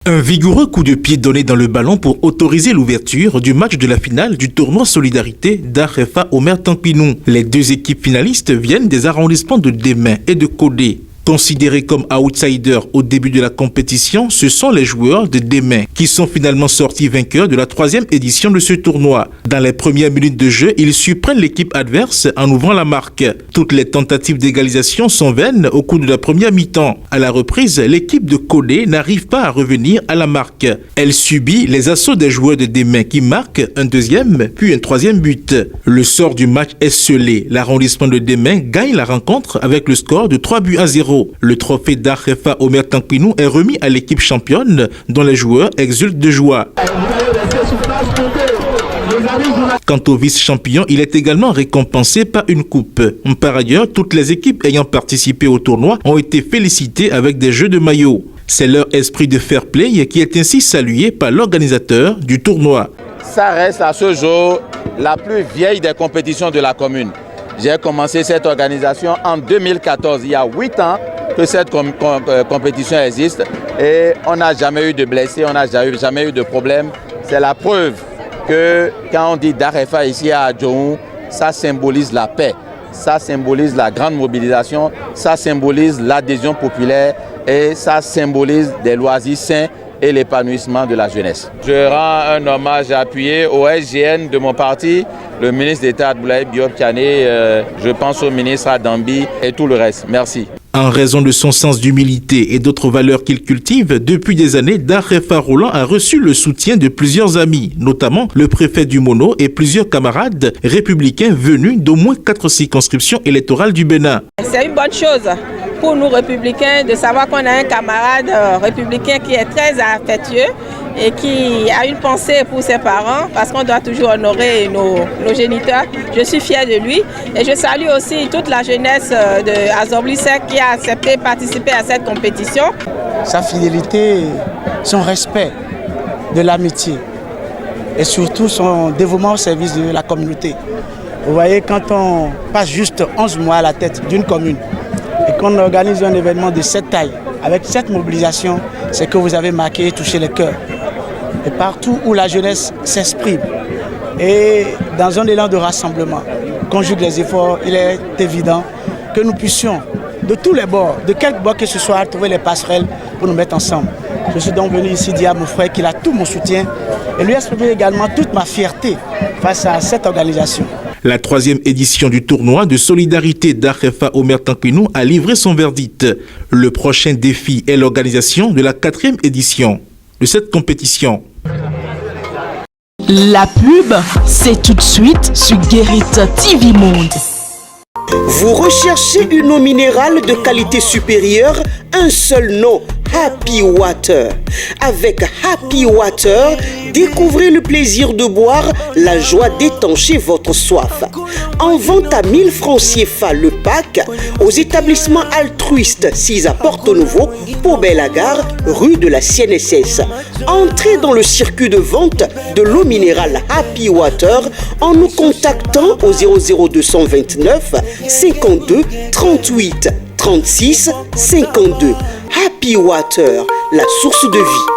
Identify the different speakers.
Speaker 1: Un vigoureux coup de pied donné dans le ballon pour autoriser l'ouverture du match de la finale du tournoi Solidarité d'Arefa Omer Tankpinou. Les deux équipes finalistes viennent des arrondissements de Démé et de Codé. Considérés comme outsiders au début de la compétition, ce sont les joueurs de Démé qui sont finalement sortis vainqueurs de la 3e édition de ce tournoi. Dans les premières minutes de jeu, ils surprennent l'équipe adverse en ouvrant la marque. Toutes les tentatives d'égalisation sont vaines au cours de la première mi-temps. À la reprise, l'équipe de Codé n'arrive pas à revenir à la marque. Elle subit les assauts des joueurs de Démé qui marquent un deuxième puis un troisième but. Le sort du match est scellé. L'arrondissement de Démé gagne la rencontre avec le score de 3-0. Le trophée d'Arefa Omer Tankpinou est remis à l'équipe championne dont les joueurs exultent de joie. Quant au vice-champion, il est également récompensé par une coupe. Par ailleurs, toutes les équipes ayant participé au tournoi ont été félicitées avec des jeux de maillot. C'est leur esprit de fair play qui est ainsi salué par l'organisateur du tournoi.
Speaker 2: Ça reste à ce jour la plus vieille des compétitions de la commune. J'ai commencé cette organisation en 2014, il y a 8 ans que cette compétition existe et on n'a jamais eu de blessés, on n'a jamais eu de problème. C'est la preuve que quand on dit d'Arefa ici à Adjoou, ça symbolise la paix, ça symbolise la grande mobilisation, ça symbolise l'adhésion populaire et ça symbolise des loisirs sains et l'épanouissement de la jeunesse. Je rends un hommage appuyé au SGN de mon parti, le ministre d'État Abdoulaye Diop Kiané, je pense au ministre Adambi et tout le reste. Merci.
Speaker 1: En raison de son sens d'humilité et d'autres valeurs qu'il cultive, depuis des années, D'Arefa Roland a reçu le soutien de plusieurs amis, notamment le préfet du Mono et plusieurs camarades républicains venus d'au moins 4 circonscriptions électorales du Bénin.
Speaker 3: C'est une bonne chose pour nous républicains de savoir qu'on a un camarade républicain qui est très affectueux et qui a une pensée pour ses parents parce qu'on doit toujours honorer nos géniteurs. Je suis fière de lui et je salue aussi toute la jeunesse de Azoblisek qui a accepté de participer à cette compétition.
Speaker 4: Sa fidélité, son respect de l'amitié et surtout son dévouement au service de la communauté. Vous voyez, quand on passe juste 11 mois à la tête d'une commune et qu'on organise un événement de cette taille, avec cette mobilisation, c'est que vous avez marqué et touché les cœurs. Et partout où la jeunesse s'exprime et dans un élan de rassemblement, conjugue les efforts, il est évident que nous puissions, de tous les bords, de quelque bord que ce soit, trouver les passerelles pour nous mettre ensemble. Je suis donc venu ici dire à mon frère qu'il a tout mon soutien et lui exprimer également toute ma fierté face à cette organisation.
Speaker 1: La 3e édition du tournoi de solidarité d'Arefa Omer Tankpinou a livré son verdict. Le prochain défi est l'organisation de la 4e édition de cette compétition.
Speaker 5: La pub, c'est tout de suite sur Guérit TV Monde.
Speaker 6: Vous recherchez une eau minérale de qualité supérieure, un seul nom, Happy Water. Avec Happy Water, découvrez le plaisir de boire, la joie d'étancher votre soif. En vente à 1000 francs CFA le pack, aux établissements altruistes 6 à Porto-Nouveau, Pau-Belle-Gare, rue de la CNSS. Entrez dans le circuit de vente de l'eau minérale Happy Water en nous contactant au 00229 52 38 36 52. Happy Water, la source de vie.